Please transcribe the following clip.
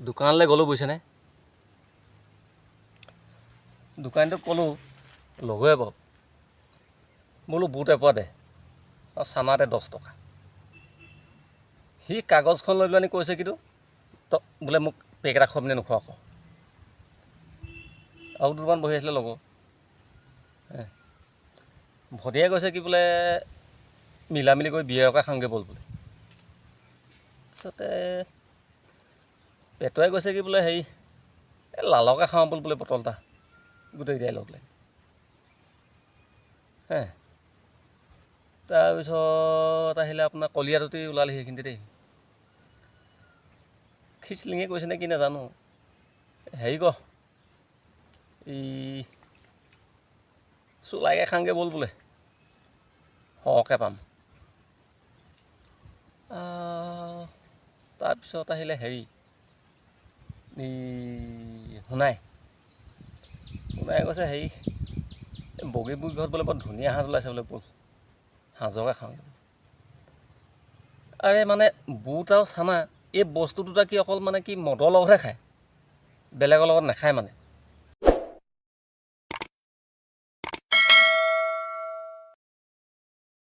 দোকানলৈ গ'লোঁ বুজিছেনে দোকানটোত ক'লোঁ লঘুৱে বাৰু বোলো বুট এপোৱা দে আৰু চানাতে 10 টকা সি কাগজখন লৈ পেলানি কৈছে কিন্তু বোলে মোক পেক এটা খুৱাবলৈ নোখোৱা আকৌ আৰু দুটামান বহি আছিলে লগৰ ভটিয়াই কৈছে কি বোলে মিলা মিলি কৰি বিয়েৰকে খাওঁগৈ ব'ল বোলে তাৰপিছতে পেটুৱাই কৈছে কি বোলে হেৰি এই লালকে খাওঁ ব'ল বোলে বটল এটা গোটেইকেইটাই লগ লাগি তাৰপিছত আহিলে আপোনাৰ কলিয়াটোতে ওলালে সেইখিনিতে দেই খিচলিঙে কৈছে নে কি নাজানো হেৰি ক এই চোলাইকে খাওঁগৈ ব'ল বোলে সৰহকৈ পাম তাৰপিছত আহিলে হেৰি এই শুনাই কৈছে হেৰি বগী ঘৰত বোলে বৰ ধুনীয়া সাজ ওলাইছে বোলে ব'ল সাজকে খাওঁ আৰে মানে বুট আৰু চানা এই বস্তু দুটা কি অকল মানে কি মদৰ লগতহে খায় বেলেগৰ লগত নাখায় মানে